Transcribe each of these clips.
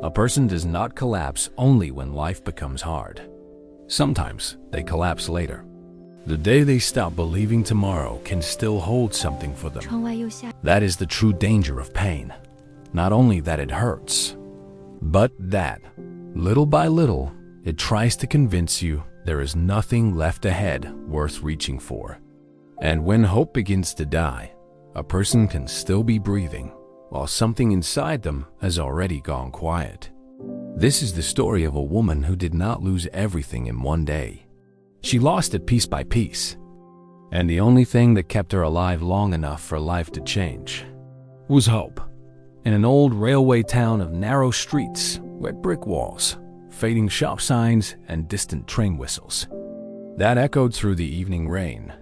A person does not collapse only when life becomes hard. Sometimes they collapse later. The day they stop believing tomorrow can still hold something for them. That is the true danger of pain. Not only that it hurts, but that, little by little, it tries to convince you there is nothing left ahead worth reaching for. And when hope begins to die, a person can still be breathing, while something inside them has already gone quiet. This is the story of a woman who did not lose everything in one day. She lost it piece by piece. And the only thing that kept her alive long enough for life to change was hope. In an old railway town of narrow streets, wet brick walls, fading shop signs, and distant train whistles that echoed through the evening rain,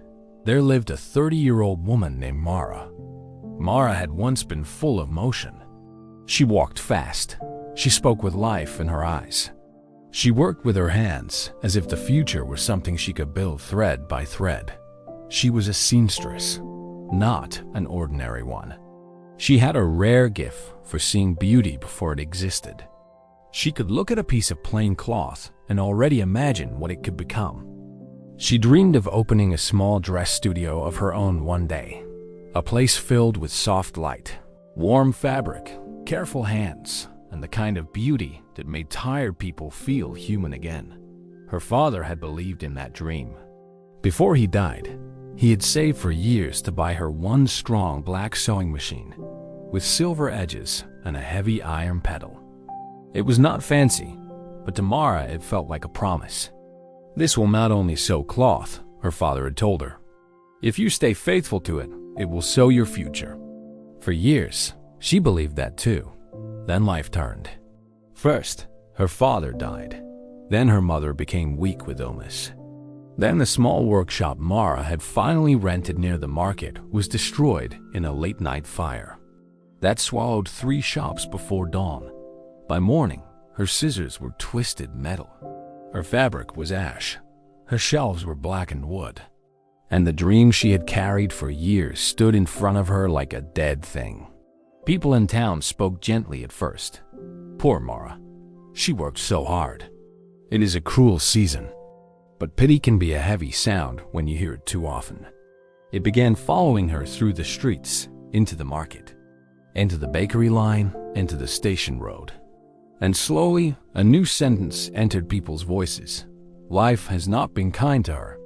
there lived a 30-year-old woman named Mara. Mara had once been full of motion. She walked fast. She spoke with life in her eyes. She worked with her hands as if the future were something she could build thread by thread. She was a seamstress, not an ordinary one. She had a rare gift for seeing beauty before it existed. She could look at a piece of plain cloth and already imagine what it could become. She dreamed of opening a small dress studio of her own one day, a place filled with soft light, warm fabric, careful hands, and the kind of beauty that made tired people feel human again. Her father had believed in that dream. Before he died, he had saved for years to buy her one strong black sewing machine with silver edges and a heavy iron pedal. It was not fancy, but to Mara it felt like a promise. This will not only sew cloth, her father had told her. If you stay faithful to it, it will sew your future. For years, she believed that too. Then life turned. First, her father died. Then her mother became weak with illness. Then the small workshop Mara had finally rented near the market was destroyed in a late-night fire. That swallowed 3 shops before dawn. By morning, her scissors were twisted metal. Her fabric was ash. Her shelves were blackened wood. And the dream she had carried for years stood in front of her like a dead thing. People in town spoke gently at first. Poor Mara. She worked so hard. It is a cruel season. But pity can be a heavy sound when you hear it too often. It began following her through the streets, into the market, into the bakery line, into the station road. And slowly, a new sentence entered people's voices. Life has not been kind to her.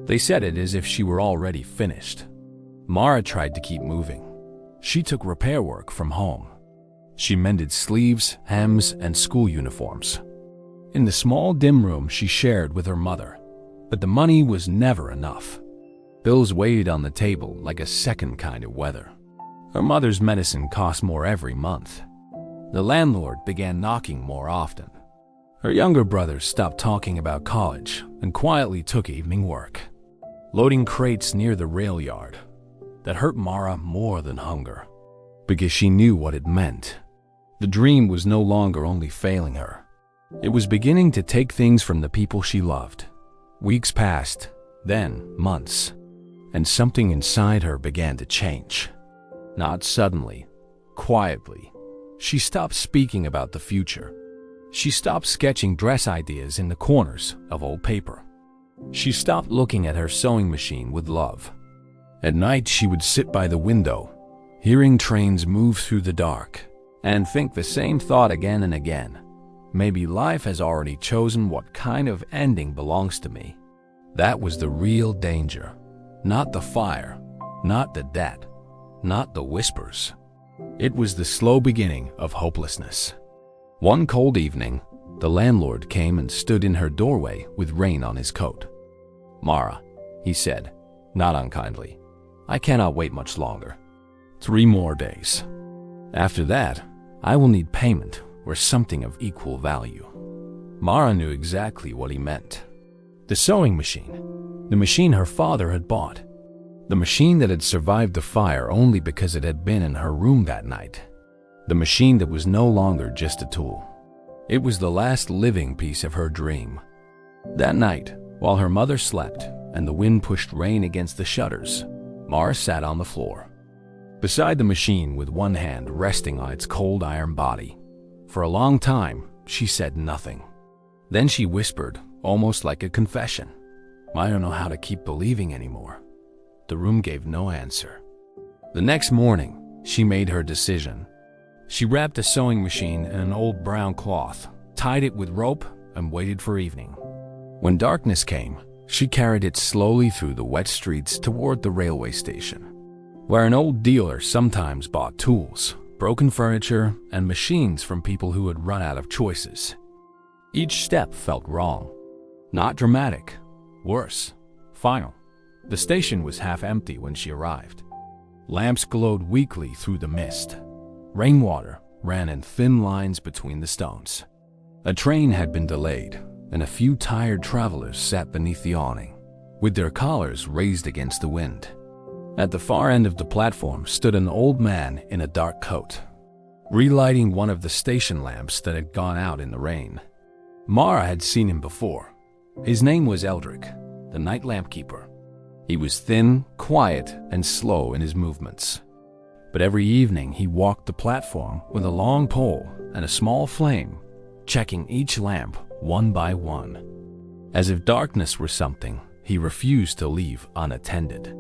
They said it as if she were already finished. Mara tried to keep moving. She took repair work from home. She mended sleeves, hems, and school uniforms. In the small dim room she shared with her mother, but the money was never enough. Bills weighed on the table like a second kind of weather. Her mother's medicine cost more every month. The landlord began knocking more often. Her younger brother stopped talking about college and quietly took evening work, loading crates near the rail yard. That hurt Mara more than hunger, because she knew what it meant. The dream was no longer only failing her. It was beginning to take things from the people she loved. Weeks passed, then months, and something inside her began to change. Not suddenly, quietly. She stopped speaking about the future. She stopped sketching dress ideas in the corners of old paper. She stopped looking at her sewing machine with love. At night, she would sit by the window, hearing trains move through the dark, and think the same thought again and again. Maybe life has already chosen what kind of ending belongs to me. That was the real danger. Not the fire, not the debt, not the whispers. It was the slow beginning of hopelessness. One cold evening, the landlord came and stood in her doorway with rain on his coat. "Mara," he said, not unkindly, "I cannot wait much longer. 3 more days. After that, I will need payment or something of equal value." Mara knew exactly what he meant. The sewing machine, the machine her father had bought, the machine that had survived the fire only because it had been in her room that night, the machine that was no longer just a tool. It was the last living piece of her dream. That night, while her mother slept and the wind pushed rain against the shutters, Mara sat on the floor, beside the machine with one hand resting on its cold iron body. For a long time, she said nothing. Then she whispered, almost like a confession, "I don't know how to keep believing anymore." The room gave no answer. The next morning, she made her decision. She wrapped a sewing machine in an old brown cloth, tied it with rope, and waited for evening. When darkness came, she carried it slowly through the wet streets toward the railway station, where an old dealer sometimes bought tools, broken furniture, and machines from people who had run out of choices. Each step felt wrong. Not dramatic. Worse. Final. The station was half empty when she arrived. Lamps glowed weakly through the mist. Rainwater ran in thin lines between the stones. A train had been delayed, and a few tired travelers sat beneath the awning, with their collars raised against the wind. At the far end of the platform stood an old man in a dark coat, relighting one of the station lamps that had gone out in the rain. Mara had seen him before. His name was Eldrick, the night lamp keeper. He was thin, quiet, and slow in his movements. But every evening he walked the platform with a long pole and a small flame, checking each lamp one by one. As if darkness were something he refused to leave unattended.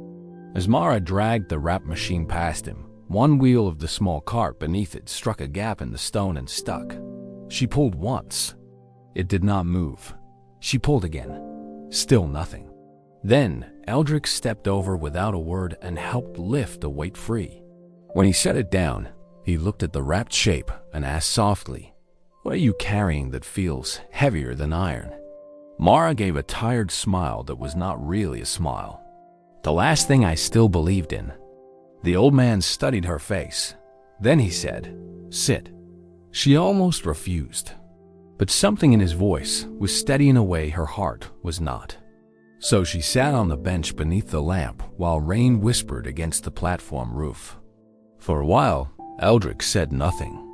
As Mara dragged the wrap machine past him, one wheel of the small cart beneath it struck a gap in the stone and stuck. She pulled once. It did not move. She pulled again. Still nothing. Then Eldrick stepped over without a word and helped lift the weight free. When he set it down, he looked at the wrapped shape and asked softly, "What are you carrying that feels heavier than iron?" Mara gave a tired smile that was not really a smile. "The last thing I still believed in." The old man studied her face. Then he said, "Sit." She almost refused. But something in his voice was steady in a way her heart was not. So she sat on the bench beneath the lamp while rain whispered against the platform roof. For a while, Eldrick said nothing.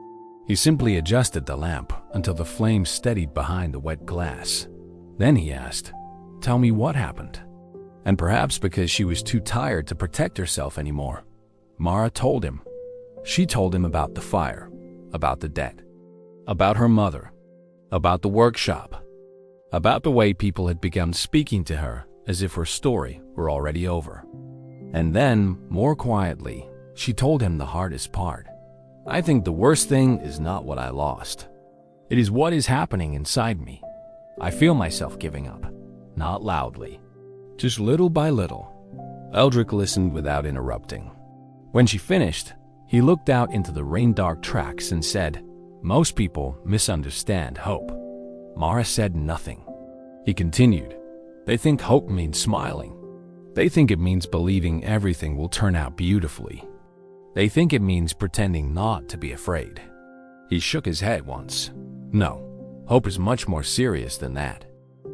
He simply adjusted the lamp until the flame steadied behind the wet glass. Then he asked, "Tell me what happened." And perhaps because she was too tired to protect herself anymore, Mara told him. She told him about the fire, about the debt, about her mother, about the workshop, about the way people had begun speaking to her as if her story were already over. And then, more quietly, she told him the hardest part. "I think the worst thing is not what I lost. It is what is happening inside me. I feel myself giving up, not loudly, just little by little." Eldrick listened without interrupting. When she finished, he looked out into the rain-dark tracks and said, "Most people misunderstand hope." Mara said nothing. He continued, "They think hope means smiling. They think it means believing everything will turn out beautifully. They think it means pretending not to be afraid." He shook his head once. "No, hope is much more serious than that."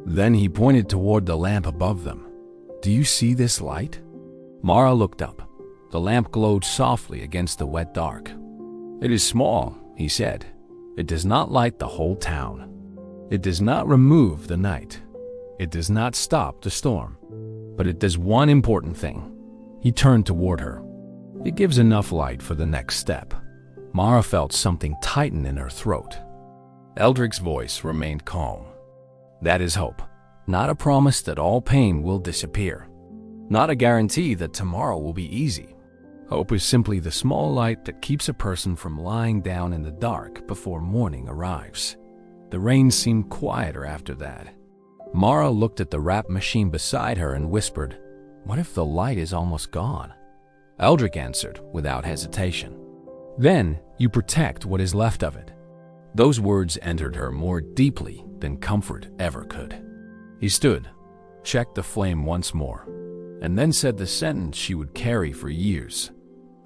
Then he pointed toward the lamp above them. "Do you see this light?" Mara looked up. The lamp glowed softly against the wet dark. "It is small," he said. "It does not light the whole town. It does not remove the night. It does not stop the storm. But it does one important thing." He turned toward her. "It gives enough light for the next step." Mara felt something tighten in her throat. Eldrick's voice remained calm. "That is hope. Not a promise that all pain will disappear. Not a guarantee that tomorrow will be easy. Hope is simply the small light that keeps a person from lying down in the dark before morning arrives." The rain seemed quieter after that. Mara looked at the wrap machine beside her and whispered, "What if the light is almost gone?" Eldrick answered without hesitation, "Then you protect what is left of it." Those words entered her more deeply than comfort ever could. He stood, checked the flame once more, and then said the sentence she would carry for years.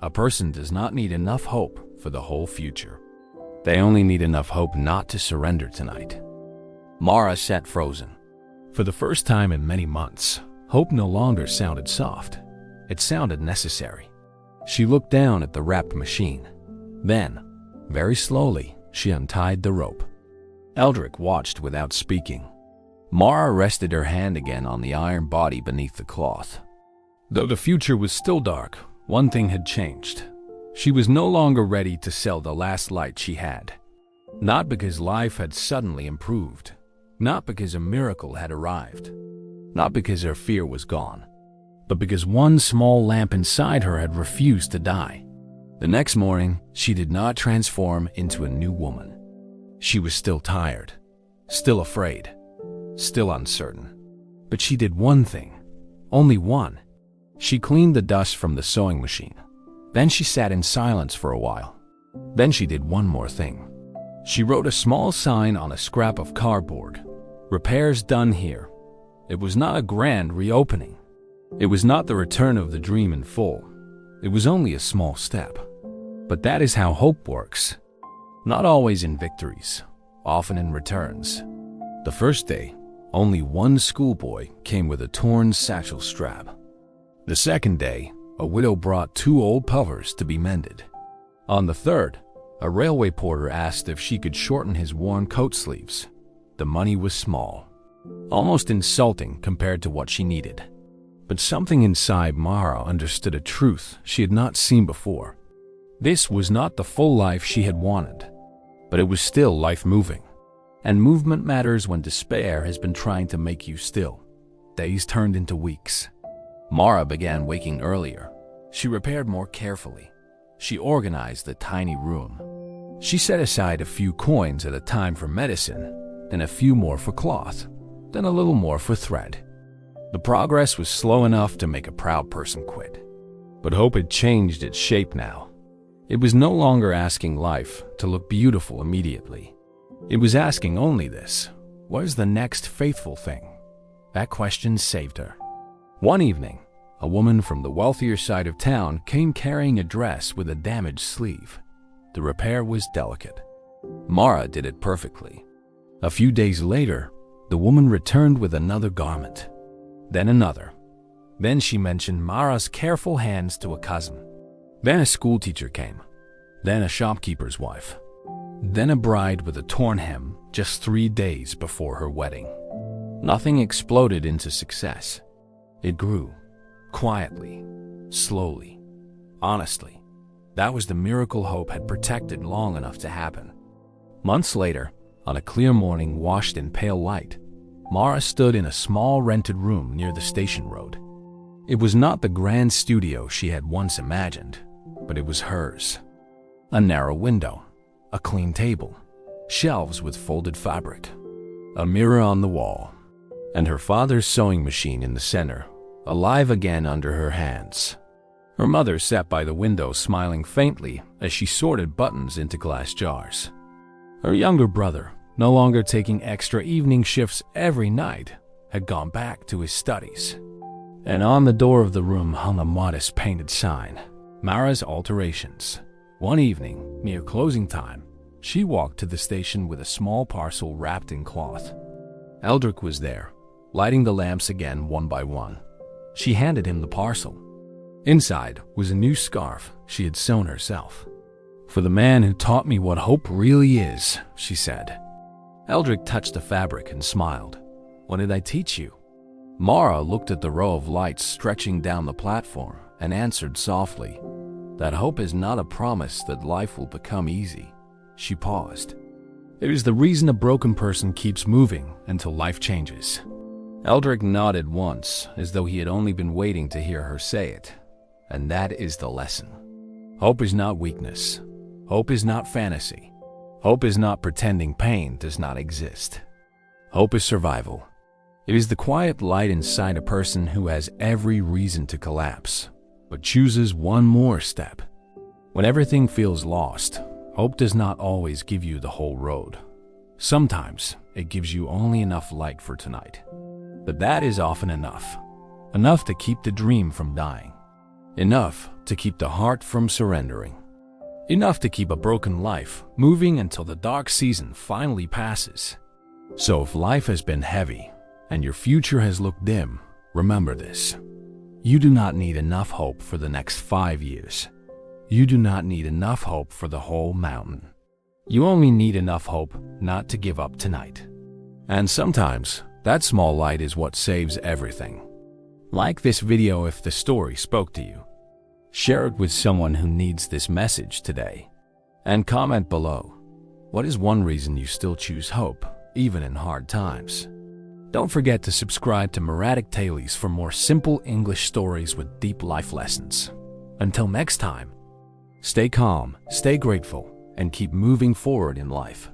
"A person does not need enough hope for the whole future. They only need enough hope not to surrender tonight." Mara sat frozen. For the first time in many months, hope no longer sounded soft. It sounded necessary. She looked down at the wrapped machine. Then, very slowly, she untied the rope. Eldrick watched without speaking. Mara rested her hand again on the iron body beneath the cloth. Though the future was still dark, one thing had changed. She was no longer ready to sell the last light she had. Not because life had suddenly improved, not because a miracle had arrived, not because her fear was gone, but because one small lamp inside her had refused to die. The next morning, she did not transform into a new woman. She was still tired, still afraid, still uncertain. But she did one thing, only one. She cleaned the dust from the sewing machine. Then she sat in silence for a while. Then she did one more thing. She wrote a small sign on a scrap of cardboard. Repairs done here. It was not a grand reopening. It was not the return of the dream in full. It was only a small step. But that is how hope works. Not always in victories, often in returns. The first day, only one schoolboy came with a torn satchel strap. The second day, a widow brought 2 old covers to be mended. On the third, a railway porter asked if she could shorten his worn coat sleeves. The money was small, almost insulting compared to what she needed. But something inside Mara understood a truth she had not seen before. This was not the full life she had wanted, but it was still life moving. And movement matters when despair has been trying to make you still. Days turned into weeks. Mara began waking earlier. She repaired more carefully. She organized the tiny room. She set aside a few coins at a time for medicine, then a few more for cloth, then a little more for thread. The progress was slow enough to make a proud person quit. But hope had changed its shape now. It was no longer asking life to look beautiful immediately. It was asking only this: what is the next faithful thing? That question saved her. One evening, a woman from the wealthier side of town came carrying a dress with a damaged sleeve. The repair was delicate. Mara did it perfectly. A few days later, the woman returned with another garment, then another. Then she mentioned Mara's careful hands to a cousin. Then a schoolteacher came, then a shopkeeper's wife, then a bride with a torn hem just 3 days before her wedding. Nothing exploded into success. It grew, quietly, slowly, honestly. That was the miracle hope had protected long enough to happen. Months later, on a clear morning washed in pale light, Mara stood in a small rented room near the station road. It was not the grand studio she had once imagined, but it was hers. A narrow window, a clean table, shelves with folded fabric, a mirror on the wall, and her father's sewing machine in the center, alive again under her hands. Her mother sat by the window smiling faintly as she sorted buttons into glass jars. Her younger brother, no longer taking extra evening shifts every night, had gone back to his studies. And on the door of the room hung a modest painted sign, Mara's Alterations. One evening, near closing time, she walked to the station with a small parcel wrapped in cloth. Eldrick was there, lighting the lamps again one by one. She handed him the parcel. Inside was a new scarf she had sewn herself. "For the man who taught me what hope really is," she said. Eldrick touched the fabric and smiled. "What did I teach you?" Mara looked at the row of lights stretching down the platform and answered softly, "That hope is not a promise that life will become easy." She paused. "It is the reason a broken person keeps moving until life changes." Eldrick nodded once, as though he had only been waiting to hear her say it. And that is the lesson. Hope is not weakness. Hope is not fantasy. Hope is not pretending pain does not exist. Hope is survival. It is the quiet light inside a person who has every reason to collapse, but chooses one more step. When everything feels lost, hope does not always give you the whole road. Sometimes it gives you only enough light for tonight. But that is often enough. Enough to keep the dream from dying. Enough to keep the heart from surrendering. Enough to keep a broken life moving until the dark season finally passes. So if life has been heavy and your future has looked dim, remember this. You do not need enough hope for the next 5 years. You do not need enough hope for the whole mountain. You only need enough hope not to give up tonight. And sometimes, that small light is what saves everything. Like this video if the story spoke to you. Share it with someone who needs this message today. And comment below. What is one reason you still choose hope, even in hard times? Don't forget to subscribe to Meratic Tales for more simple English stories with deep life lessons. Until next time, stay calm, stay grateful, and keep moving forward in life.